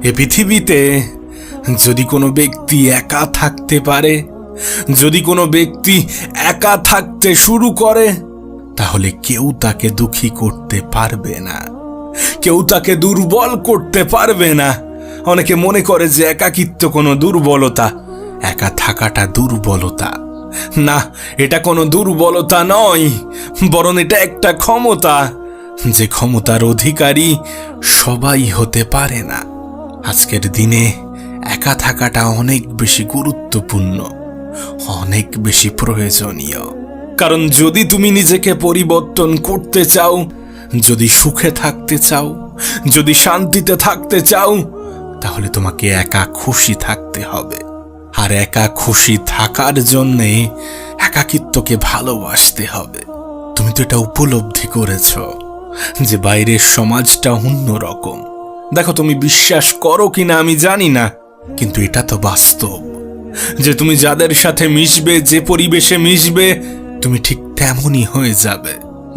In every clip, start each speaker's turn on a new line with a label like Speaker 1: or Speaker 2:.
Speaker 1: এ পৃথিবীতে যদি কোনো ব্যক্তি একা থাকতে পারে, যদি কোনো ব্যক্তি একা থাকতে শুরু করে, তাহলে কেউ তাকে দুঃখী করতে পারবে না, কেউ তাকে দুর্বল করতে পারবে না। অনেকে মনে করে যে একাকিত্ব কোনো দুর্বলতা, একা থাকাটা দুর্বলতা। না, এটা কোনো দুর্বলতা নয়, বরং এটা একটা ক্ষমতা, যে ক্ষমতার অধিকারী সবাই হতে পারে না। আজকের দিনে একা থাকাটা অনেক বেশি গুরুত্বপূর্ণ, অনেক বেশি প্রয়োজনীয়। কারণ যদি তুমি নিজেকে পরিবর্তন করতে চাও, যদি সুখে থাকতে চাও, যদি শান্তিতে থাকতে চাও, তাহলে তোমাকে একা খুশি থাকতে হবে। আর একা খুশি থাকার জন্যে একাকিত্বকে ভালোবাসতে হবে। তুমি তো এটা উপলব্ধি করেছ যে বাইরের সমাজটা অন্যরকম। দেখো, তুমি বিশ্বাস করো কিনা আমি জানি না, কিন্তু এটা তো বাস্তব যে তুমি যাদের সাথে মিশবে, যে পরিবেশে মিশবে, তুমি ঠিক তেমনই হয়ে যাবে।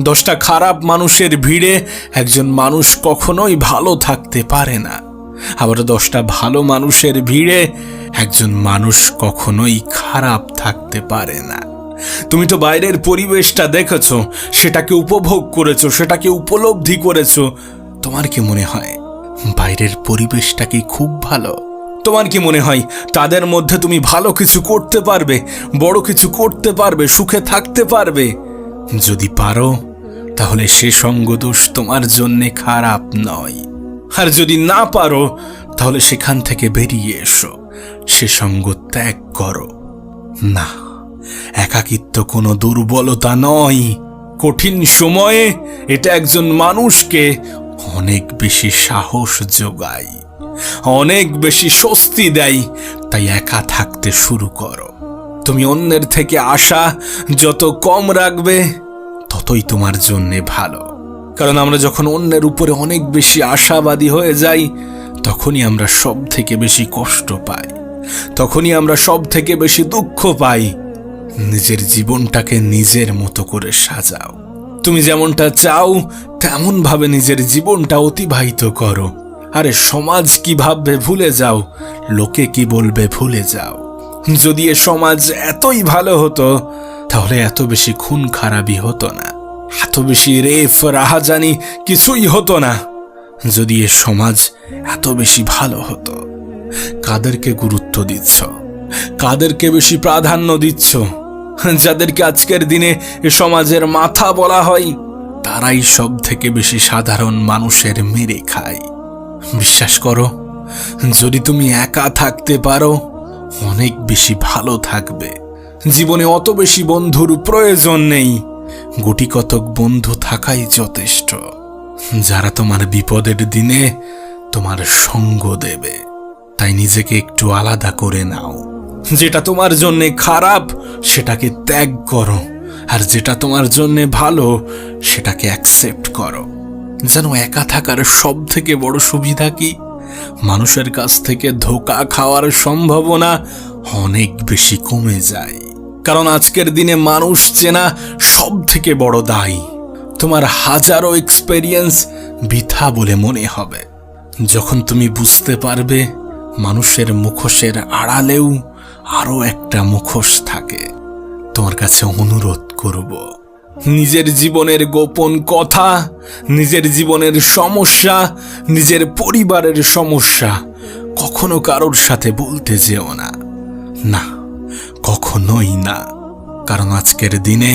Speaker 1: 10টা খারাপ মানুষের ভিড়ে একজন মানুষ কখনোই ভালো থাকতে পারে না, আবার 10টা ভালো মানুষের ভিড়ে একজন মানুষ কখনোই খারাপ থাকতে পারে না। তুমি তো বাইরের পরিবেশটা দেখেছো, সেটাকে উপভোগ করেছো, সেটাকে উপলব্ধি করেছো। তোমার কি মনে হয় বাইরের পরিবেশটা কি খুব ভালো? তোমার কি মনে হয় তাদের মধ্যে তুমি ভালো কিছু করতে পারবে, বড় কিছু করতে পারবে, সুখে থাকতে পারবে? যদি পারো, তাহলে সে সঙ্গদোষ তোমার জন্যে খারাপ নয়। আর যদি না পারো, তাহলে সেখান থেকে বেরিয়ে এসো, সে সঙ্গ ত্যাগ করো। না, একাকিত্ব কোনো দুর্বলতা নয়। কঠিন সময়ে এটা একজন মানুষকে অনেক বেশি সাহস যোগায়, অনেক বেশি স্বস্তি দেয়। তাই একা থাকতে শুরু করো। তুমি অন্যের থেকে আশা যত কম রাখবে, ততই তোমার জন্যে ভালো। কারণ আমরা যখন অন্যের উপরে অনেক বেশি আশাবাদী হয়ে যাই, তখনই আমরা সব থেকে বেশি কষ্ট পাই, তখনই আমরা সব থেকে বেশি দুঃখ পাই। নিজের জীবনটাকে নিজের মতো করে সাজাও। তুমি যেমনটা চাও তেমন ভাবে নিজের জীবনটা অতিবাহিত করো। আরে সমাজ কি ভাববে ভুলে যাও, লোকে কি বলবে ভুলে যাও। যদি এ সমাজ এতই ভালো হতো, তাহলে এত বেশি খুন খারাপি হতো না, এত বেশি রেপ রাহাজানি কিছুই হতো না। যদি এ সমাজ এত বেশি ভালো হতো। কাদেরকে গুরুত্ব দিচ্ছ, কাদেরকে বেশি প্রাধান্য দিচ্ছ? যাদেরকে আজকের দিনে এ সমাজের মাথা বলা হয়, তারাই সব থেকে বেশি সাধারণ মানুষের মেরে খায়। বিশ্বাস করো, যদি তুমি একা থাকতে পারো, অনেক বেশি ভালো থাকবে। জীবনে অত বেশি বন্ধুর প্রয়োজন নেই, গুটি কতক বন্ধু থাকাই যথেষ্ট, যারা তোমার বিপদের দিনে তোমার সঙ্গ দেবে। তাই নিজেকে একটু আলাদা করে নাও। যেটা তোমার জন্য খারাপ সেটাকে ত্যাগ করো, আর যেটা তোমার জন্য ভালো সেটাকে অ্যাকসেপ্ট করো। যেন একা থাকার সব থেকে বড় সুবিধা কি? মানুষের কাছ থেকে ধোঁকা খাওয়ার সম্ভাবনা অনেক বেশি কমে যায়। কারণ আজকের দিনে মানুষ চেনা সব থেকে বড় দায়। তোমার হাজারো এক্সপেরিয়েন্স বৃথা বলে মনে হবে যখন তুমি বুঝতে পারবে মানুষের মুখোশের আড়ালেও আরো একটা মুখোশ থাকে। তোমার কাছে অনুরোধ করব, নিজের জীবনের গোপন কথা, নিজের জীবনের সমস্যা, নিজের পরিবারের সমস্যা কখনো কারোর সাথে বলতে যেও না। না, কখনোই না। কারণ আজকের দিনে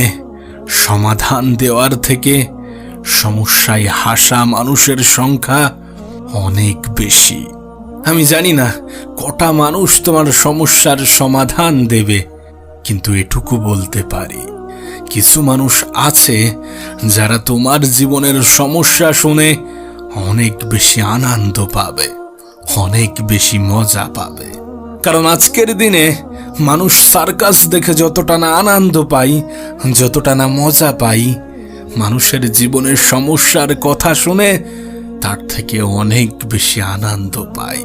Speaker 1: সমাধান দেওয়ার থেকে সমস্যায় হাসা মানুষের সংখ্যা অনেক বেশি। আমি জানি না কটা মানুষ তোমার সমস্যার সমাধান দেবে, কিন্তু এটুকু বলতে পারি, কিছু মানুষ আছে যারা তোমার জীবনের সমস্যা শুনে অনেক বেশি আনন্দ পাবে, অনেক বেশি মজা পাবে। কারণ আজকের দিনে মানুষ সার্কাস দেখে যতটা না আনন্দ পাই, যতটা না মজা পাই, মানুষের জীবনের সমস্যার কথা শুনে তার থেকে অনেক বেশি আনন্দ পাই,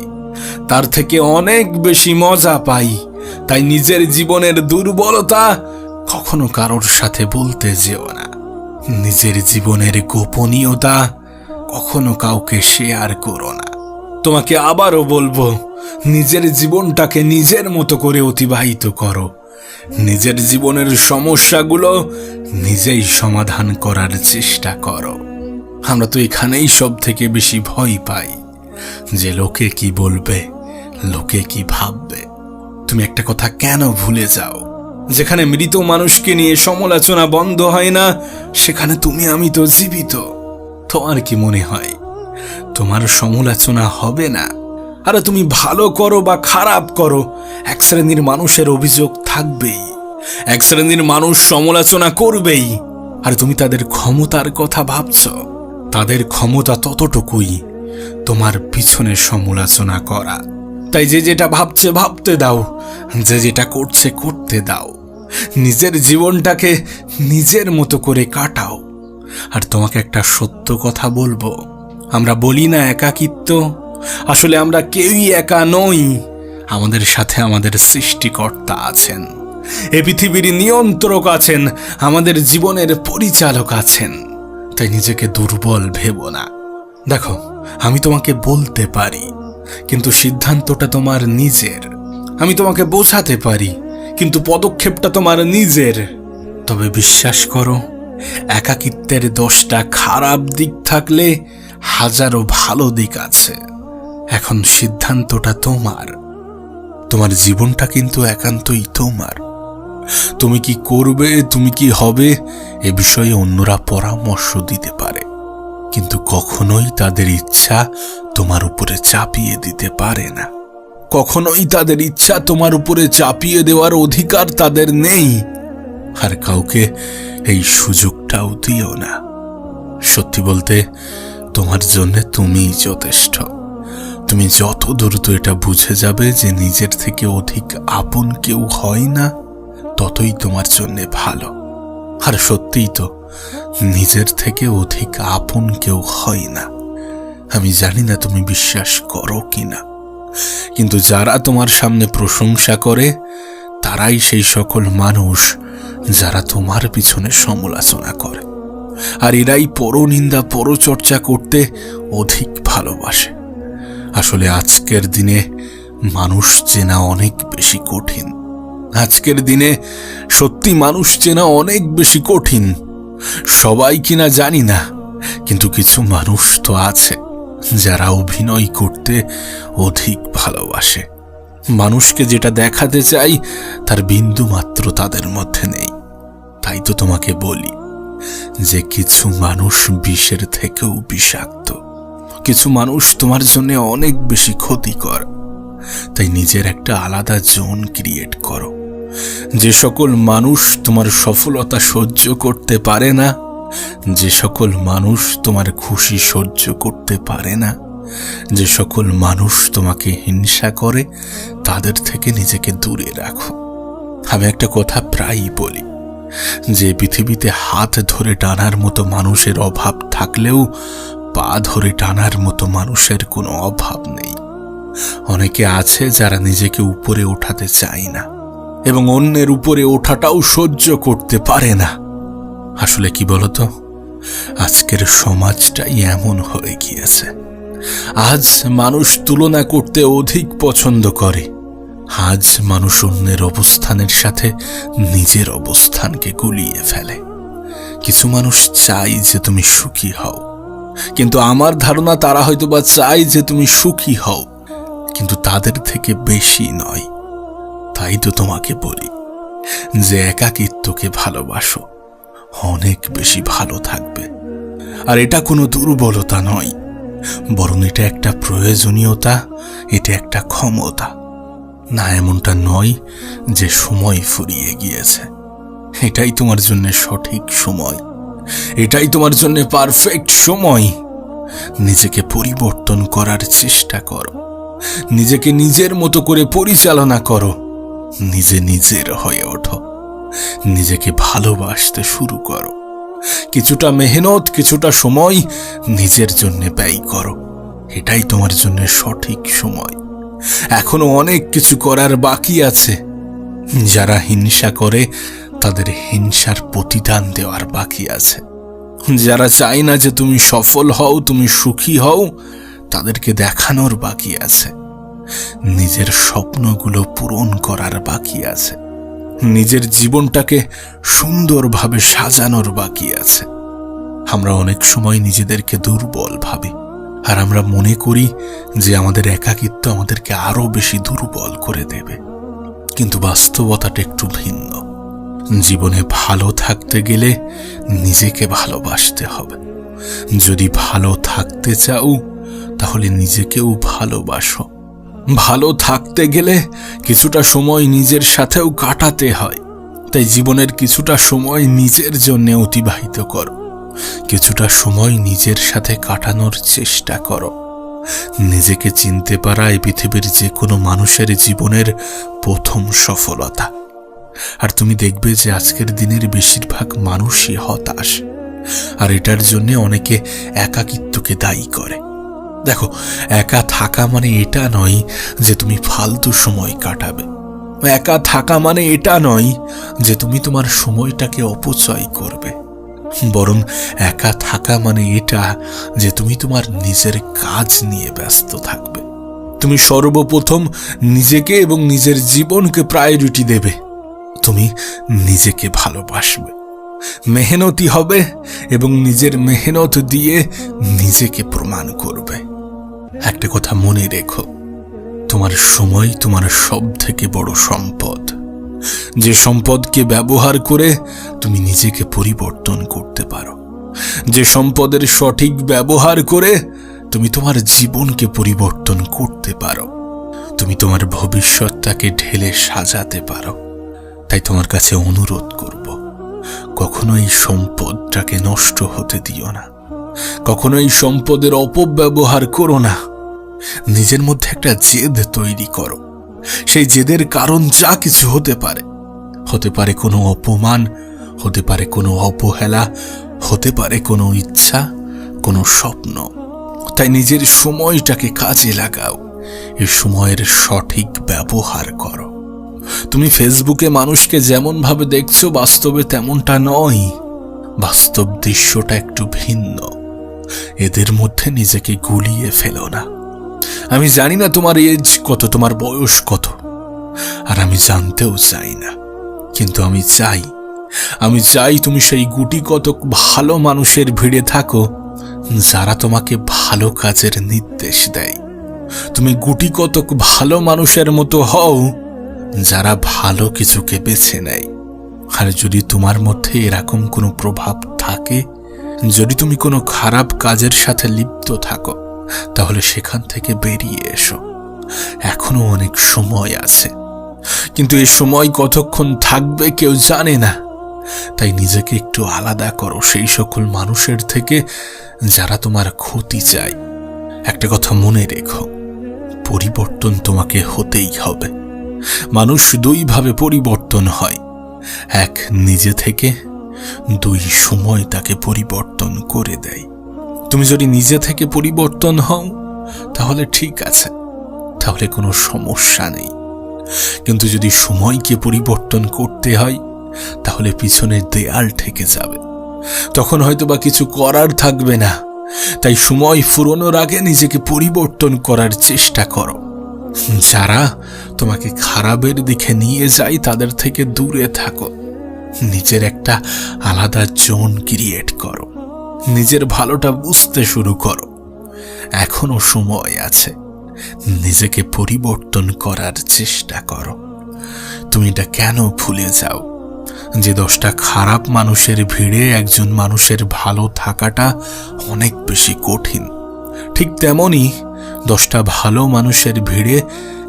Speaker 1: তার থেকে অনেক বেশি মজা পাই। তাই নিজের জীবনের দুর্বলতা কখনো কারোর সাথে বলতে যেও না। নিজের জীবনের গোপনীয়তা কখনো কাউকে শেয়ার করো না। তোমাকে আবারও বলবো, নিজের জীবনটাকে নিজের মতো করে অতিবাহিত করো। নিজের জীবনের সমস্যাগুলো নিজেই সমাধান করার চেষ্টা করো। আমরা তো এখানেই সব থেকে বেশি ভয় পাই যে লোকে কি বলবে, লোকে কি ভাববে। তুমি একটা কথা কেন ভুলে যাও, যেখানে মৃত মানুষকে নিয়ে সমালোচনা বন্ধ হয় না, সেখানে তুমি আমি তো জীবিত। তোমার কি মনে হয় তোমার সমালোচনা হবে না? আরে তুমি ভালো করো বা খারাপ করো, এক শ্রেণীর মানুষের অভিযোগ থাকবেই, এক শ্রেণীর মানুষ সমালোচনা করবেই। আর তুমি তাদের ক্ষমতার কথা ভাবছ, তাদের ক্ষমতা ততটুকুই তোমার পিছনে সমালোচনা করা। তাই যে যেটা ভাবছে ভাবতে দাও, যে যেটা করছে করতে দাও। নিজের জীবনটাকে নিজের মতো করে কাটাও। আর তোমাকে একটা সত্য কথা বলবো, আমরা বলি না একাকিত্ব, আসলে আমরা কেউই একা নই। আমাদের সাথে আমাদের সৃষ্টিকর্তা আছেন, এ পৃথিবীর নিয়ন্ত্রক আছেন, আমাদের জীবনের পরিচালক আছেন। তাই নিজেকে দুর্বল ভেবো না। দেখো, আমি তোমাকে বলতে পারি, কিন্তু সিদ্ধান্তটা তোমার নিজের। আমি তোমাকে বোঝাতে পারি, কিন্তু পদক্ষেপটা তোমার নিজের। তবে বিশ্বাস করো, একাকিত্বের 10টা খারাপ দিক থাকলে হাজারো ভালো দিক আছে। এখন সিদ্ধান্তটা তোমার। তোমার জীবনটা কিন্তু একান্তই তোমার। তুমি কি করবে, তুমি কি হবে, এ বিষয়ে অন্যরা পরামর্শ দিতে পারে, কিন্তু কখনোই তাদের ইচ্ছা তোমার উপরে চাপিয়ে দিতে পারে না। কখনোই তাদের ইচ্ছা তোমার উপরে চাপিয়ে দেওয়ার অধিকার তাদের নেই। আর কাউকে এই সুযোগটাও দিও না। সত্যি বলতে, তোমার জন্য তুমিই যথেষ্ট। তুমি যত দ্রুত এটা বুঝে যাবে যে নিজের থেকে অধিক আপন কেউ হয় না, ততই তোমার জন্য ভালো। আর সত্যিই তো, নিজের থেকে অধিক আপন কেউ হয় না। আমি জানি না তুমি বিশ্বাস করো কিনা, কিন্তু যারা তোমার সামনে প্রশংসা করে তারাই সেই সকল মানুষ যারা তোমার পিছনে সমালোচনা করে। আর এরাই পরনিন্দা পরচর্চা করতে অধিক ভালোবাসে। আসলে আজকের দিনে মানুষ চেনা অনেক বেশি কঠিন। আজকের দিনে সত্যি মানুষ চেনা অনেক বেশি কঠিন। সবাই কিনা জানি না, কিন্তু কিছু মানুষ তো আছে যারা অভিনয় করতে অধিক ভালোবাসে। মানুষকে যেটা দেখাতে চাই তার বিন্দু মাত্র তাদের মধ্যে নেই। তাই তো তোমাকে বলি যে কিছু মানুষ বিষের থেকেও বিষাক্ত। কিছু মানুষ তোমার জন্য অনেক বেশি ক্ষতিকর। তাই নিজের একটা আলাদা জোন ক্রিয়েট করো। যে সকল মানুষ তোমার সফলতা সহ্য করতে পারে না, যে সকল মানুষ তোমার খুশি সহ্য করতে পারে না, যে সকল মানুষ তোমাকে হিংসা করে, তাদের থেকে নিজেকে দূরে রাখো। আমি একটা কথা প্রায়ই বলি যে পৃথিবীতে হাত ধরে টানার মতো মানুষের অভাব থাকলেও পা ধরে টানার মতো মানুষের কোনো অভাব নেই। অনেকে আছে যারা নিজেকে উপরে ওঠাতে চায় না এবং অন্যের উপরে ওঠাটাও সহ্য করতে পারে না। আসলে কি বলতো, আজকের সমাজটাই এমন হয়ে গিয়েছে। আজ মানুষ তুলনা করতে অধিক পছন্দ করে। আজ মানুষ অন্যের অবস্থানের সাথে নিজের অবস্থানকে গুলিয়ে ফেলে। কিছু মানুষ চাই যে তুমি সুখী হও, কিন্তু আমার ধারণা তারা হয়তোবা চায় যে তুমি সুখী হও, কিন্তু তাদের থেকে বেশি নয়। তাই তো তোমাকে বলি যে একাকিত্বকে ভালোবাসো, অনেক বেশি ভালো থাকবে। আর এটা কোনো দুর্বলতা নয়, বরং এটা একটা প্রয়োজনীয়তা, এটা একটা ক্ষমতা। না, এমনটা নয় যে সময় ফুরিয়ে গিয়েছে। এটাই তোমার জন্য সঠিক সময়, এটাই তোমার জন্য পারফেক্ট সময়। নিজেকে পরিবর্তন করার চেষ্টা করো, নিজেকে নিজের মতো করে পরিচালনা করো, নিজে নিজের হয়ে ওঠো, নিজেকে ভালোবাসতে শুরু করো। কিছুটা মেহনত, কিছুটা সময় নিজের জন্য ব্যয় করো। এটাই তোমার জন্য সঠিক সময়। এখনো অনেক কিছু করার বাকি আছে। যারা হিংসা করে তাদের হিংসার প্রতিদান দেওয়ার বাকি আছে। যারা চায় না যে তুমি সফল হও, তুমি সুখী হও, তাদেরকে দেখানোর বাকি আছে, নিজের স্বপ্নগুলো পূরণ করার বাকি আছে, নিজের জীবনটাকে সুন্দরভাবে সাজানোর বাকি আছে। আমরা অনেক সময় নিজেদেরকে দুর্বল ভাবি, আর আমরা মনে করি যে আমাদের একাকিত্ব আমাদেরকে আরো বেশি দুর্বল করে দেবে। কিন্তু বাস্তবতাটা একটু ভিন্ন। জীবনে ভালো থাকতে গেলে নিজেকে ভালোবাসতে হবে। যদি ভালো থাকতে চাও তাহলে নিজেকেও ভালোবাসো। ভালো থাকতে গেলে কিছুটা সময় নিজের সাথেও কাটাতে হয়। তাই জীবনের কিছুটা সময় নিজের জন্য অতিবাহিত করো, কিছুটা সময় নিজের সাথে কাটানোর চেষ্টা করো। নিজেকে চিনতে পারা এই পৃথিবীর যে কোনো মানুষের জীবনের প্রথম সফলতা। আর তুমি দেখবে যে আজকের দিনের বেশিরভাগ মানুষই হতাশ, আর এটার জন্য অনেকে একাকিত্বকে দায়ী করে। দেখো, একা থাকা মানে এটা নয় যে তুমি ফালতু সময় কাটাবে। একা থাকা মানে এটা নয় যে তুমি তোমার সময়টাকে অপচয় করবে। বরং একা থাকা মানে এটা যে তুমি তোমার নিজের কাজ নিয়ে ব্যস্ত থাকবে। তুমি সর্বপ্রথম নিজেকে এবং নিজের জীবনকে প্রায়োরিটি দেবে। তুমি নিজেকে ভালোবাসবে, মেহনতি হবে এবং নিজের মেহনত দিয়ে নিজেকে প্রমাণ করবে। একটা কথা মনে রেখো, তোমার সময় তোমার সব থেকে বড় সম্পদ। যে সম্পদকে ব্যবহার করে তুমি নিজেকে পরিবর্তন করতে পারো, যে সম্পদের সঠিক ব্যবহার করে তুমি তোমার জীবনকে পরিবর্তন করতে পারো, তুমি তোমার ভবিষ্যৎটাকে ঢেলে সাজাতে পারো। তাই তোমার কাছে অনুরোধ করব, কখনো এই সম্পদটাকে নষ্ট হতে দিও না, কখনো এই সম্পদের অপব্যবহার করো না। নিজের মধ্যে একটা জেদ তৈরি করো। সেই জেদের কারণ যা কিছু হতে পারে, হতে পারে কোনো অপমান, হতে পারে কোনো অবহেলা, হতে পারে কোনো ইচ্ছা, কোনো স্বপ্ন। তাই নিজের সময়টাকে কাজে লাগাও, এই সময়ের সঠিক ব্যবহার করো। তুমি ফেসবুকে মানুষকে যেমন ভাবে দেখছো, বাস্তবে তেমনটা নয়। বাস্তব দৃশ্যটা একটু ভিন্ন। এদের মধ্যে নিজেকে গুলিয়ে ফেলো না। আমি জানি না তোমার এজ কত, তোমার বয়স কত, আর আমি জানতেও চাই না। কিন্তু আমি চাই তুমি সেই গুটি কতক ভালো মানুষের ভিড়ে থাকো যারা তোমাকে ভালো কাজের নির্দেশ দেয়। তুমি গুটি কতক ভালো মানুষের মতো হও যারা ভালো কিছুকে বেছে নেয়। আর যদি তোমার মধ্যে এরকম কোনো প্রভাব থাকে, যদি তুমি কোনো খারাপ কাজের সাথে লিপ্ত থাকো, তাহলে সেখান থেকে বেরিয়ে এসো। এখনো অনেক সময় আছে, কিন্তু এই সময় কতক্ষণ থাকবে কেউ জানে না। তাই নিজেকে একটু আলাদা করো সেই সকল মানুষের থেকে যারা তোমার ক্ষতি চায়। একটা কথা মনে রেখো, পরিবর্তন তোমাকে হতেই হবে। মানুষ দুইভাবে পরিবর্তন হয়, এক নিজে থেকে, দুই সময় তাকে পরিবর্তন করে দেয়। তুমি যদি নিজে থেকে পরিবর্তন হও তাহলে ঠিক আছে, তাহলে কোনো সমস্যা নেই। কিন্তু যদি সময়কে পরিবর্তন করতে হয় তাহলে পিছনের দেয়াল ঠেকে যাবে, তখন হয়তো বা কিছু করার থাকবে না। তাই সময় ফুরোনোর আগে নিজেকে পরিবর্তন করার চেষ্টা করো। যারা তোমাকে খারাপের দিকে নিয়ে যায় তাদের থেকে দূরে থাকো। নিজের একটা আলাদা জোন ক্রিয়েট করো, নিজের ভালোটা বুঝতে শুরু করো। এখনো সময় আছে, নিজেকে পরিবর্তন করার চেষ্টা করো। তুমি এটা কেন ভুলে যাও যে 10টা খারাপ মানুষের ভিড়ে একজন মানুষের ভালো থাকাটা অনেক বেশি কঠিন। ঠিক তেমনি 10টা ভালো মানুষের ভিড়ে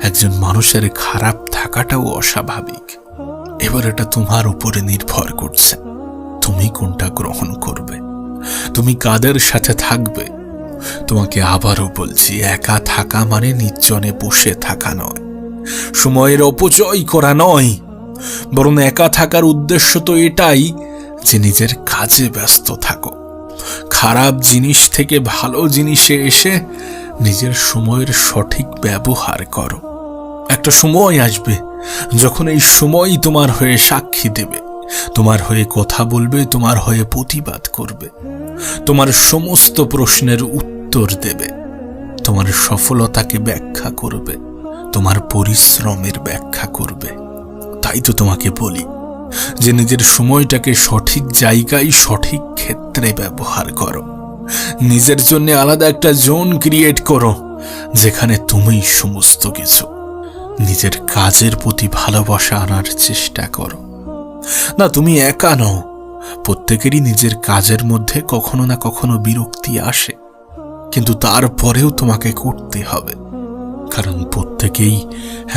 Speaker 1: একজন মানুষের খারাপ থাকাটাও অস্বাভাবিক। এবার এটা তোমার উপরে নির্ভর করছে, তুমি কোনটা গ্রহণ করবে, তুমি কাদের সাথে থাকবে। তোমাকে আবারও বলছি, একা থাকা মানে নির্জনে বসে থাকা নয়, সময়ের অপচয় করা নয়, বরং একা থাকার উদ্দেশ্য তো এটাই যে নিজের কাজে ব্যস্ত থাকো। খারাপ জিনিস থেকে ভালো জিনিসে এসে নিজের সময়ের সঠিক ব্যবহার করো। একটা সময় আসবে যখন এই সময় তোমার হয়ে সাক্ষী দেবে, তোমার হয়ে কথা বলবে, তোমার হয়ে প্রতিবাদ করবে, তোমার সমস্ত প্রশ্নের উত্তর দেবে। তোমার সফলতাকে ব্যাখ্যা করবে, তোমার পরিশ্রমের ব্যাখ্যা করবে। তাই তো তোমাকে বলি যে নিজের সময়টাকে সঠিক জায়গায় সঠিক ক্ষেত্রে ব্যবহার করো। নিজের জন্য আলাদা একটা জোন ক্রিয়েট করো যেখানে তুমিই সমস্ত কিছু। নিজের কাজের প্রতি ভালোবাসা আনার চেষ্টা করো। না, তুমি একা নও। প্রত্যেকেরই নিজের কাজের মধ্যে কখনো না কখনো বিরক্তি আসে, কিন্তু তারপরেও তোমাকে করতে হবে, কারণ প্রত্যেকেই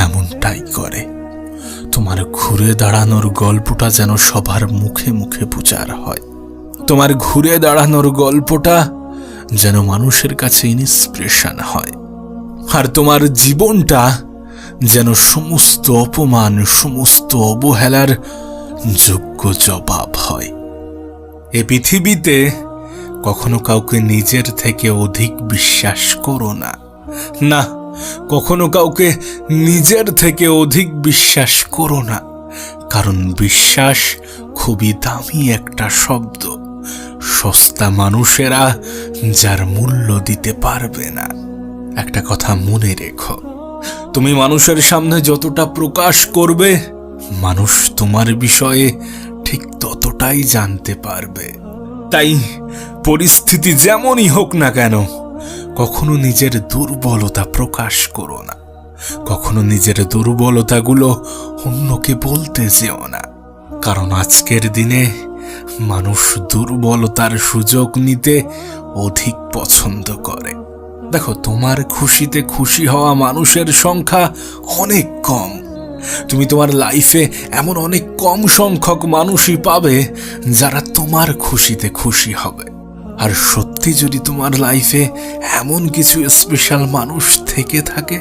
Speaker 1: এমনটাই করে। তোমার ঘুরে দাঁড়ানোর গল্পটা যেন সবার মুখে মুখে প্রচার হয়। তোমার ঘুরে দাঁড়ানোর গল্পটা যেন মানুষের কাছে ইন্সপিরেশন হয়। আর তোমার জীবনটা যেন সমস্ত অপমান, সমস্ত অবহেলার যোগ্য জবাব হয়। এ পৃথিবীতে কখনো কাউকে নিজের থেকে অধিক বিশ্বাস করো না। না, কখনো কাউকে নিজের থেকে অধিক বিশ্বাস করো না, কারণ বিশ্বাস খুবই দামি একটা শব্দ। সস্তা মানুষেরা যার মূল্য দিতে পারবে না। একটা কথা মনে রেখো, তুমি মানুষের সামনে যতটা প্রকাশ করবে, মানুষ তোমার বিষয়ে ঠিক ততটাই জানতে পারবে। তাই পরিস্থিতি যেমনই হোক না কেন, কখনো নিজের দুর্বলতা প্রকাশ করো না। কখনো নিজের দুর্বলতাগুলো অন্যকে বলতে যেও না, কারণ আজকের দিনে মানুষ দুর্বলতার সুযোগ নিতে অধিক পছন্দ করে। দেখো, তোমার খুশিতে খুশি হওয়া মানুষের সংখ্যা অনেক কম। তুমি তোমার লাইফে এমন অনেক কম সংখ্যক মানুষই পাবে যারা তোমার খুশিতে খুশি হবে। আর সত্যি যদি তোমার লাইফে এমন কিছু স্পেশাল মানুষ থেকে থাকে,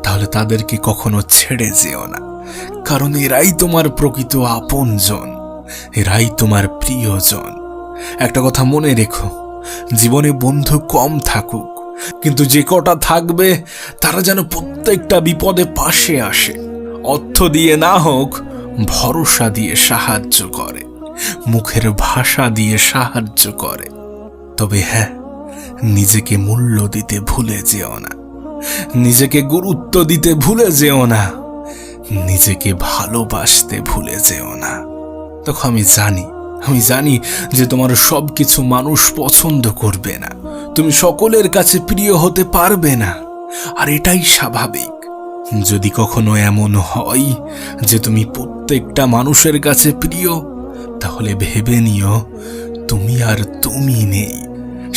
Speaker 1: তাহলে তাদেরকে কখনো ছেড়ে যেও না, কারণ এরাই তোমার প্রকৃত আপনজন, এরাই তোমার প্রিয়জন। একটা কথা মনে রেখো, জীবনে বন্ধু কম থাকুক, কিন্তু যে কটা থাকবে তারা যেন প্রত্যেকটা বিপদে পাশে আসে। অর্থ দিয়ে না হোক, ভরসা দিয়ে সাহায্য করে, মুখের ভাষা দিয়ে সাহায্য করে। তবে হ্যাঁ, নিজেকে মূল্য দিতে ভুলে যেও না, নিজেকে গুরুত্ব দিতে ভুলে যেও না, নিজেকে ভালোবাসতে ভুলে যেও না। তখন আমি জানি যে তোমার সবকিছু মানুষ পছন্দ করবে না, তুমি সকলের কাছে প্রিয় হতে পারবে না, আর এটাই স্বাভাবিক। যদি কখনো এমন হয় যে তুমি প্রত্যেকটা মানুষের কাছে প্রিয়, তাহলে ভেবে নিও তুমি আর তুমি নেই।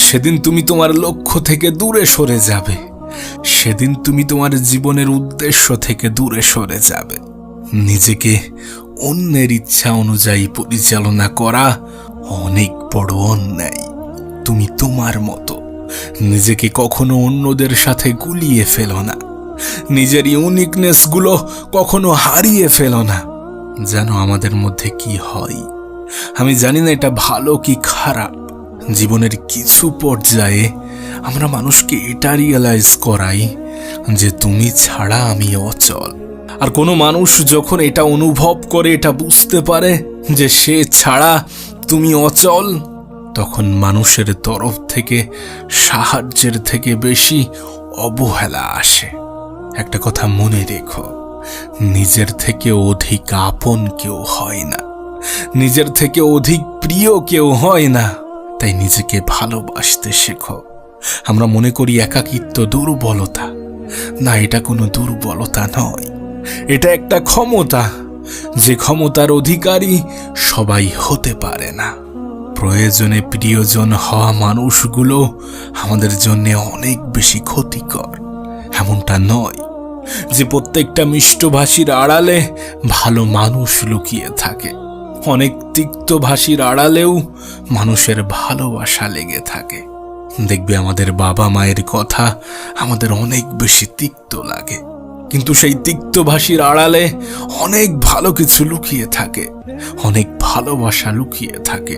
Speaker 1: সেদিন তুমি তোমার লক্ষ্য থেকে দূরে সরে যাবে, সেদিন তুমি তোমার জীবনের উদ্দেশ্য থেকে দূরে সরে যাবে। নিজেকে অন্যের ইচ্ছা অনুযায়ী পরিচালনা করা অনেক বড় অন্যায়। তুমি তোমার মতো, নিজেকে কখনো অন্যদের সাথে গুলিয়ে ফেলো না, নিজের ইউনিকনেসগুলো কখনো হারিয়ে ফেলো না। জানো আমাদের মধ্যে কি হয়? আমি জানি না এটা ভালো কি খারাপ। জীবনের কিছু পর্যায়ে আমরা মানুষকে এটা রিয়েলাইজ করাই যে তুমি ছাড়া আমি অচল। আর কোনো মানুষ যখন এটা অনুভব করে, এটা বুঝতে পারে যে সে ছাড়া তুমি অচল, তখন মানুষের তরফ থেকে সাহায্যের থেকে বেশি অবহেলা আসে। একটা কথা মনে রেখো, নিজের থেকে অধিক আপন কেউ হয় না, নিজের থেকে অধিক প্রিয় কেউ হয় না। তাই নিজেকে ভালোবাসতে শেখো। আমরা মনে করি একাকিত্ব দুর্বলতা। না, এটা কোনো দুর্বলতা নয়, এটা একটা ক্ষমতা, যে ক্ষমতার অধিকারী সবাই হতে পারে না। প্রয়োজনে প্রিয়জন হওয়া মানুষগুলো আমাদের জন্য অনেক বেশি ক্ষতিকর। এমনটা নয় যে প্রত্যেকটা মিষ্টভাষীর আড়ালে ভালো মানুষ লুকিয়ে থাকে। অনেক তিক্তভাষীর আড়ালেও মানুষের ভালোবাসা লেগে থাকে। দেখবে আমাদের বাবা মায়ের কথা আমাদের অনেক বেশি তিক্ত লাগে, কিন্তু সেই তিক্তভাষীর আড়ালে অনেক ভালো কিছু লুকিয়ে থাকে, অনেক ভালোবাসা লুকিয়ে থাকে,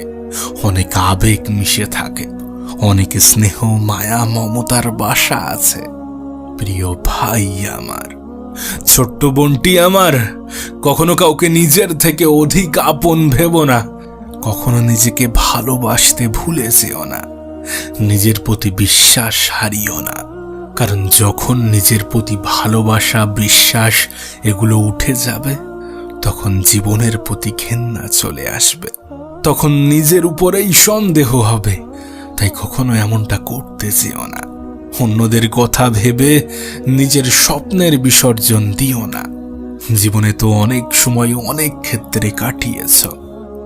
Speaker 1: অনেক আবেগ মিশে থাকে, অনেক স্নেহ, মায়া, মমতার বাসা আছে। প্রিয় ভাই আমার, ছোট্ট বোনটি আমার, কখনো কাউকে নিজের থেকে অধিক আপন ভেবো না, কখনো নিজেকে ভালোবাসতে ভুলে যেও না, নিজের প্রতি বিশ্বাস হারিও না, কারণ যখন নিজের প্রতি ভালোবাসা, বিশ্বাস এগুলো উঠে যাবে, তখন জীবনের প্রতি ঘেন্না চলে আসবে, তখন নিজের উপরেই সন্দেহ হবে। তাই কখনো এমনটা করতে যেও না। অন্যদের কথা ভেবে নিজের স্বপ্নের বিসর্জন দিও না। জীবনে তো অনেক সময় অনেক ক্ষেত্রে কাটিয়েছ,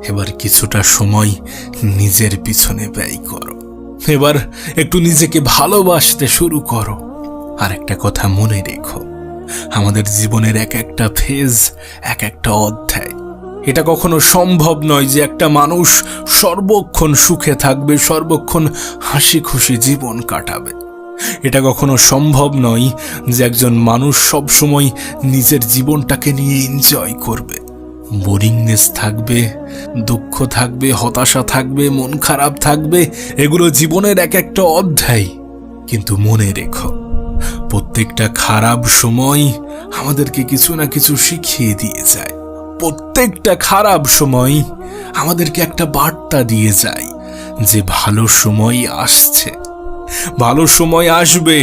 Speaker 1: এবার কিছুটা সময় নিজের পিছনে ব্যয় করো। এবার একটু নিজেকে ভালোবাসতে শুরু করো। আর একটা কথা মনে রেখো, আমাদের জীবনের এক একটা ফেজ, এক একটা অধ্যায়। এটা কখনো সম্ভব নয় যে একটা মানুষ সর্বক্ষণ সুখে থাকবে, সর্বক্ষণ হাসি খুশি জীবন কাটাবে। এটা কখনো সম্ভব নয় যে একজন মানুষ সবসময় নিজের জীবনটাকে নিয়ে এনজয় করবে। বোরিংনেস থাকবে, দুঃখ থাকবে, হতাশা থাকবে, মন খারাপ থাকবে, এগুলো জীবনের এক একটা অধ্যায়। কিন্তু মনে রেখো, প্রত্যেকটা খারাপ সময় আমাদেরকে কিছু না কিছু শিখিয়ে দিয়ে যায়। প্রত্যেকটা খারাপ সময় আমাদেরকে একটা বার্তা দিয়ে যায় যে ভালো সময় আসছে, ভালো সময় আসবে।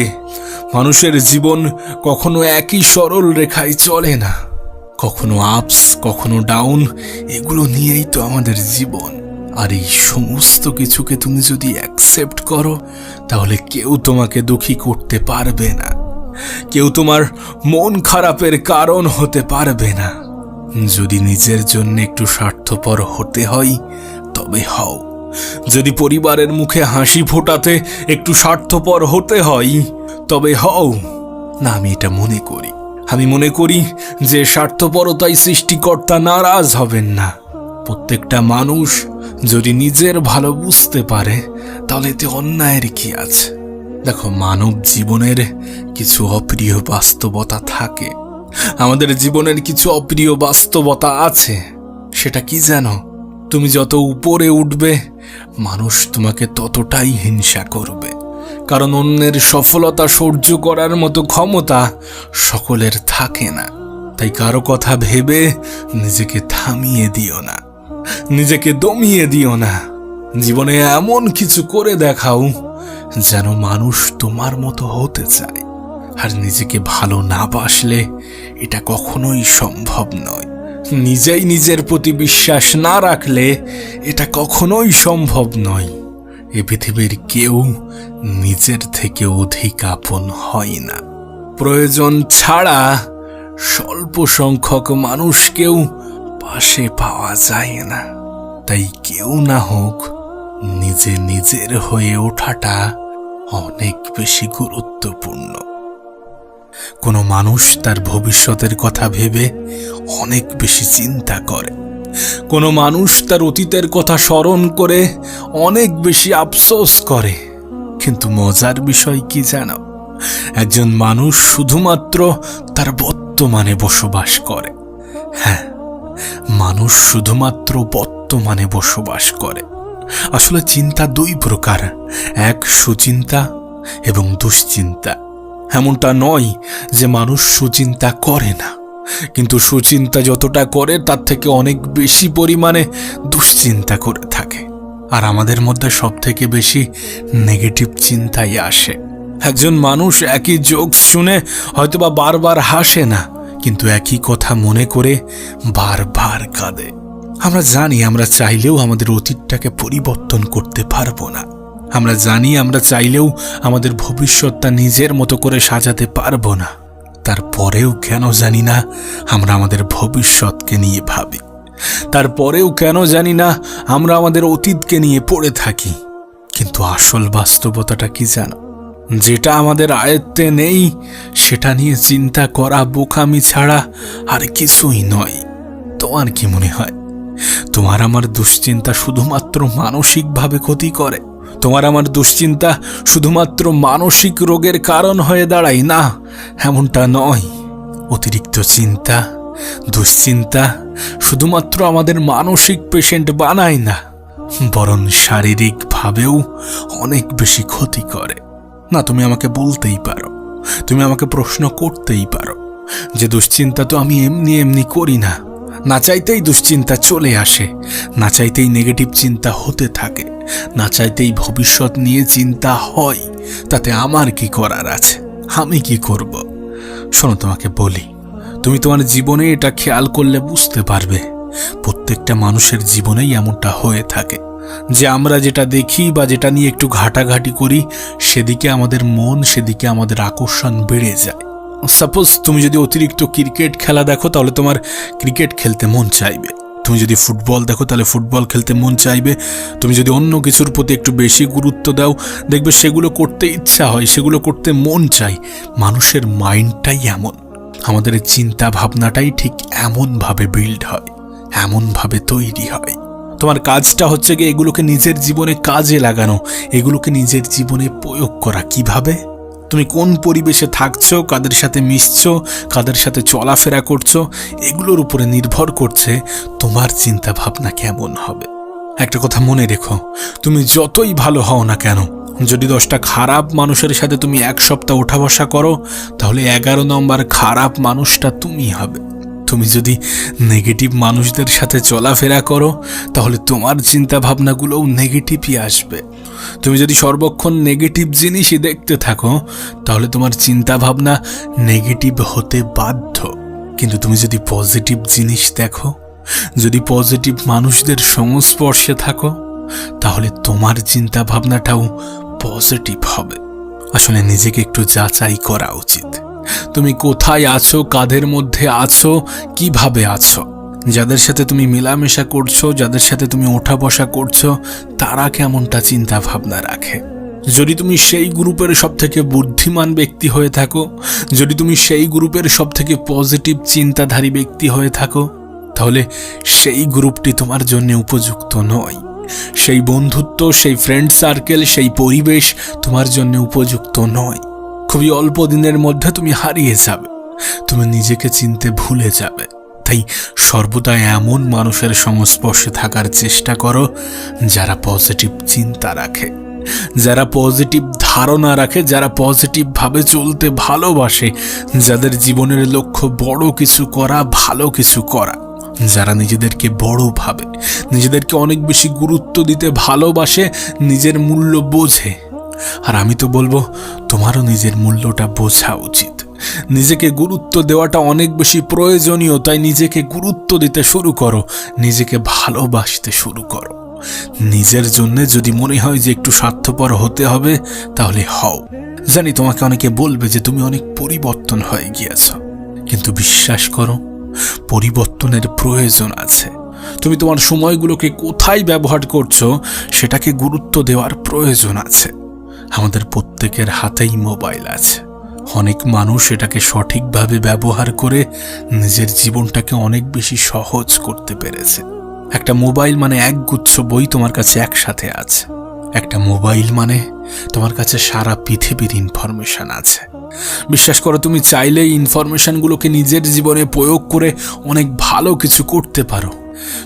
Speaker 1: মানুষের জীবন কখনো একই সরল রেখায় চলে না, কখনো আপস, কখনো ডাউন, এগুলো নিয়েই তো আমাদের জীবন। আর এই সমস্ত কিছুকে তুমি যদি অ্যাকসেপ্ট করো, তাহলে কেউ তোমাকে দুঃখী করতে পারবে না, কেউ তোমার মন খারাপের কারণ হতে পারবে না। যদি নিজের জন্য একটু স্বার্থপর হতে হয়, তবে হও। যদি পরিবারের মুখে হাসি ফোটাতে একটু স্বার্থপর হতে হয়, তবে হও না। আমি মনে করি যে স্বার্থপরতাই সৃষ্টিকর্তা নারাজ হবেন না। প্রত্যেকটা মানুষ যদি নিজের ভালো বুঝতে পারে, তাহলে এতে অন্যায়ের কি আছে? দেখো, মানব জীবনের কিছু অপ্রিয় বাস্তবতা থাকে, আমাদের জীবনের কিছু অপ্রিয় বাস্তবতা আছে। সেটা কি জানো? তুমি যত উপরে উঠবে, মানুষ তোমাকে ততটাই হিংসা করবে, কারণ অন্যের সফলতা সহ্য করার মতো ক্ষমতা সকলের থাকে না। তাই কারো কথা ভেবে নিজেকে থামিয়ে দিও না, নিজেকে দমিয়ে দিও না। জীবনে এমন কিছু করে দেখাও যেন মানুষ তোমার মতো হতে চায়। আর নিজেকে ভালো না বাসলে এটা কখনোই সম্ভব নয়। নিজেই নিজের প্রতি বিশ্বাস না রাখলে এটা কখনোই সম্ভব নয়। এ পৃথিবীর কেউ নিজের থেকে অধিক আপন হয় না। প্রয়োজন ছাড়া স্বল্প সংখ্যক মানুষকেও পাশে পাওয়া যায় না। তাই কেউ না হোক, নিজে নিজের হয়ে ওঠাটা অনেক বেশি গুরুত্বপূর্ণ। কোনো মানুষ তার ভবিষ্যতের কথা ভেবে অনেক বেশি চিন্তা করে, কোনো মানুষ তার অতীতের কথা স্মরণ করে অনেক বেশি আফসোস করে। কিন্তু মজার বিষয় কি জানো? একজন মানুষ শুধুমাত্র তার বর্তমানে বসবাস করে। হ্যাঁ, মানুষ শুধুমাত্র বর্তমানে বসবাস করে। আসলে চিন্তা দুই প্রকার, এক সুচিন্তা এবং দুশ্চিন্তা। এমনটা নয় যে মানুষ সুচিন্তা করে না, কিন্তু সুচিন্তা যতটা করে তার থেকে অনেক বেশি পরিমাণে দুশ্চিন্তা করে থাকে। আর আমাদের মধ্যে সব থেকে বেশি নেগেটিভ চিন্তাই আসে। একজন মানুষ একই জোকস শুনে হয়তোবা বারবার হাসে না, কিন্তু একই কথা মনে করে বারবার কাঁদে। আমরা জানি আমরা চাইলেও আমাদের অতীতটাকে পরিবর্তন করতে পারবো না। আমরা জানি আমরা চাইলেও আমাদের ভবিষ্যৎটা নিজের মতো করে সাজাতে পারবো না। তারপরেও কেন জানি না আমরা আমাদের ভবিষ্যৎকে নিয়ে ভাবি। তারপরেও কেন জানি না আমরা আমাদের অতীতকে নিয়ে পড়ে থাকি। কিন্তু আসল বাস্তবতাটা কি জানো? যেটা আমাদের আয়ত্তে নেই সেটা নিয়ে চিন্তা করা বোকামি ছাড়া আর কিছুই নয়। তোমার কি মনে হয়, তোমার আমার দুশ্চিন্তা শুধুমাত্র মানসিকভাবে ক্ষতি করে? তোমার আমার দুশ্চিন্তা শুধুমাত্র মানসিক রোগের কারণ হয়ে দাঁড়ায়? না, এমনটা নয়। অতিরিক্ত চিন্তা, দুশ্চিন্তা শুধুমাত্র আমাদের মানসিক পেশেন্ট বানায় না, বরং শারীরিকভাবেও অনেক বেশি ক্ষতি করে। না, তুমি আমাকে বলতেই পারো, তুমি আমাকে প্রশ্ন করতেই পারো যে দুশ্চিন্তা তো আমি এমনি এমনি করি না। না চাইতেই দুশ্চিন্তা চলে আসে, না চাইতেই নেগেটিভ চিন্তা হতে থাকে, না চাইতেই ভবিষ্যৎ নিয়ে চিন্তা হয়। তাতে আমার কি করার আছে? আমি কি করব? শোনো, তোমাকে বলি, তুমি তোমার জীবনে এটা খেয়াল করলে বুঝতে পারবে প্রত্যেকটা মানুষের জীবনেই এমনটা হয়ে থাকে যে আমরা যেটা দেখি বা যেটা নিয়ে একটু ঘাটাঘাটি করি সেদিকে আমাদের মন, সেদিকে আমাদের আকর্ষণ বেড়ে যায়। সাপোজ তুমি যদি অতিরিক্ত ক্রিকেট খেলা দেখো তাহলে তোমার ক্রিকেট খেলতে মন চাইবে। তুমি যদি ফুটবল দেখো তাহলে ফুটবল খেলতে মন চাইবে। তুমি যদি অন্য কিছুর প্রতি একটু বেশি গুরুত্ব দাও, দেখবে সেগুলো করতে ইচ্ছা হয়, সেগুলো করতে মন চায়। মানুষের মাইন্ডটাই এমন, আমাদের চিন্তা ভাবনাটাই ঠিক এমনভাবে বিল্ড হয়, এমনভাবে তৈরি হয়। তোমার কাজটা হচ্ছে গিয়ে এগুলোকে নিজের জীবনে কাজে লাগানো, এগুলোকে নিজের জীবনে প্রয়োগ করা। কিভাবে? তুমি কোন পরিবেশে থাকছো, কাদের সাথে মিশছো, কাদের সাথে চলাফেরা করছো, এগুলোর উপরে নির্ভর করছে তোমার চিন্তা ভাবনা কেমন হবে। একটা কথা মনে রেখো, তুমি যতই ভালো হও না কেন, যদি 10টা খারাপ মানুষের সাথে তুমি এক সপ্তাহ ওঠা বসা করো তাহলে 11 নম্বর খারাপ মানুষটা তুমি হবে। তুমি যদি নেগেটিভ মানুষদের সাথে চলাফেরা করো তাহলে তোমার চিন্তা ভাবনাগুলোও নেগেটিভই আসবে। তুমি যদি সর্বক্ষণ নেগেটিভ জিনিসই দেখতে থাকো তাহলে তোমার চিন্তা ভাবনা নেগেটিভ হতে বাধ্য। কিন্তু তুমি যদি পজিটিভ জিনিস দেখো, যদি পজিটিভ মানুষদের সংস্পর্শে থাকো, তাহলে তোমার চিন্তা ভাবনাটাও পজিটিভ হবে। আসলে নিজেকে একটু যাচাই করা উচিত, তুমি কোথায় আছো, কাদের মধ্যে আছো, কিভাবে আছো। যাদের সাথে তুমি মেলামেশা করছো, যাদের সাথে তুমি ওঠা বসা করছো, তারা কেমনটা চিন্তা ভাবনা রাখে। যদি তুমি সেই গ্রুপের সব থেকে বুদ্ধিমান ব্যক্তি হয়ে থাকো, যদি তুমি সেই গ্রুপের সব থেকে পজিটিভ চিন্তাধারী ব্যক্তি হয়ে থাকো, তাহলে সেই গ্রুপটি তোমার জন্য উপযুক্ত নয়। সেই বন্ধুত্ব, সেই ফ্রেন্ড সার্কেল, সেই পরিবেশ তোমার জন্য উপযুক্ত নয়। খুবই অল্প দিনের মধ্যে তুমি হারিয়ে যাবে, তুমি নিজেকে চিনতে ভুলে যাবে। তাই সর্বদা এমন মানুষের সংস্পর্শে থাকার চেষ্টা করো যারা পজিটিভ চিন্তা রাখে, যারা পজিটিভ ধারণা রাখে, যারা পজিটিভভাবে চলতে ভালোবাসে, যাদের জীবনের লক্ষ্য বড় কিছু করা, ভালো কিছু করা, যারা নিজেদেরকে বড় ভাবে, নিজেদেরকে অনেক বেশি গুরুত্ব দিতে ভালোবাসে, নিজের মূল্য বোঝে। আর আমি তো বলবো তোমারও নিজের মূল্যটা বোঝা উচিত। নিজেকে গুরুত্ব দেওয়াটা অনেক বেশি প্রয়োজনীয়, তাই নিজেকে গুরুত্ব দিতে শুরু করো, নিজেকে ভালোবাসতে শুরু করো। নিজের জন্য যদি মনে হয় যে একটু স্বার্থপর হতে হবে তাহলে হও। জানি তোমাকে অনেকে বলবে যে তুমি অনেক পরিবর্তন হয়ে গিয়েছ, কিন্তু বিশ্বাস করো পরিবর্তনের প্রয়োজন আছে। তুমি তোমার সময়গুলোকে কোথায় ব্যবহার করছো সেটাকে গুরুত্ব দেওয়ার প্রয়োজন আছে। আমাদের প্রত্যেকের হাতেই মোবাইল আছে, অনেক মানুষ এটাকে সঠিকভাবে ব্যবহার করে নিজের জীবনটাকে অনেক বেশি সহজ করতে পেরেছে। একটা মোবাইল মানে একগুচ্ছ বই তোমার কাছে একসাথে আছে, একটা মোবাইল মানে তোমার কাছে সারা পৃথিবীর ইনফরমেশন আছে। বিশ্বাস করো, তুমি চাইলে ইনফরমেশনগুলোকে নিজের জীবনে প্রয়োগ করে অনেক ভালো কিছু করতে পারো।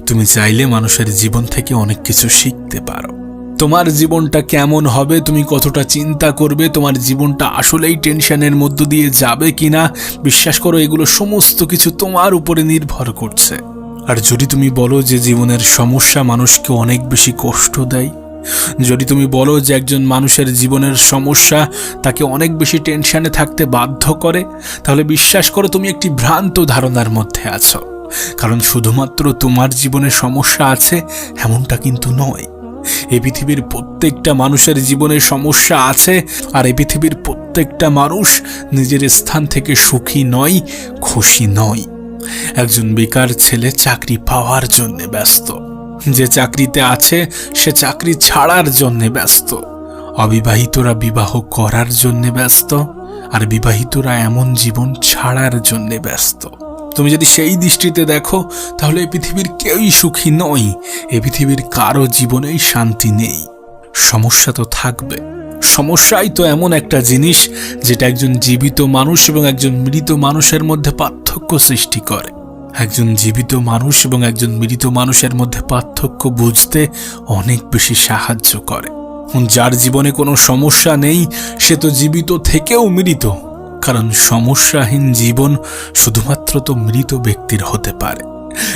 Speaker 1: তুমি চাইলে মানুষের জীবন থেকে অনেক কিছু শিখতে পারো। তোমার জীবনটা কেমন হবে, তুমি কতটা চিন্তা করবে, তোমার জীবনটা আসলেই টেনশনের মধ্য দিয়ে যাবে কিনা, বিশ্বাস করো এগুলো সমস্ত কিছু তোমার উপরে নির্ভর করছে। আর যদি তুমি বলো যে জীবনের সমস্যা মানুষকে অনেক বেশি কষ্ট দেয়, যদি তুমি বলো যে একজন মানুষের জীবনের সমস্যা তাকে অনেক বেশি টেনশনে থাকতে বাধ্য করে, তাহলে বিশ্বাস করো তুমি একটি ভ্রান্ত ধারণার মধ্যে আছো। কারণ শুধুমাত্র তোমার জীবনে সমস্যা আছে এমনটা কিন্তু নয়। এই পৃথিবীর প্রত্যেকটা মানুষের জীবনে সমস্যা আছে, আর এই পৃথিবীর প্রত্যেকটা মানুষ নিজের স্থান থেকে সুখী নয়, খুশি নয়। একজন বেকার ছেলে চাকরি পাওয়ার জন্য ব্যস্ত, যে চাকরিতে আছে সে চাকরি ছাড়ার জন্য ব্যস্ত। অবিবাহিতরা বিবাহ করার জন্য ব্যস্ত, আর বিবাহিতরা এমন জীবন ছাড়ার জন্য ব্যস্ত। তুমি যদি সেই দৃষ্টিতে দেখো তাহলে এই পৃথিবীর কেউই সুখী নয়, এই পৃথিবীর কারো জীবনেই শান্তি নেই। সমস্যা তো থাকবে, সমস্যাই তো এমন একটা জিনিস যেটা একজন জীবিত মানুষ এবং একজন মৃত মানুষের মধ্যে পার্থক্য সৃষ্টি করে। একজন জীবিত মানুষ এবং একজন মৃত মানুষের মধ্যে পার্থক্য বুঝতে অনেক বেশি সাহায্য করে। যার জীবনে কোনো সমস্যা নেই সে তো জীবিত থেকেও মৃত, কারণ সমস্যাহীন জীবন শুধুমাত্র তো মৃত ব্যক্তির হতে পারে।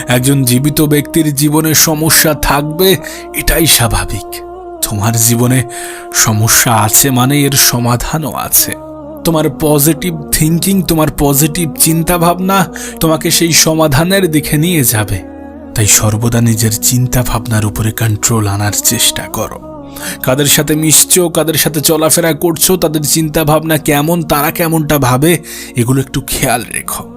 Speaker 1: একজন জীবিত ব্যক্তির জীবনে সমস্যা থাকবে, এটাই স্বাভাবিক। তোমার জীবনে সমস্যা আছে মানে এর সমাধানও আছে। তোমার পজিটিভ থিঙ্কিং, তোমার পজিটিভ চিন্তা ভাবনা তোমাকে সেই সমাধানের দিকে নিয়ে যাবে। তাই সর্বদা নিজের চিন্তা ভাবনার উপরে কন্ট্রোল আনার চেষ্টা করো। কাদের সাথে মিশছো, কাদের সাথে চলাফেরা করছো, তাদের চিন্তা ভাবনা কেমন, তারা কেমনটা ভাবে, এগুলো একটু খেয়াল রেখো।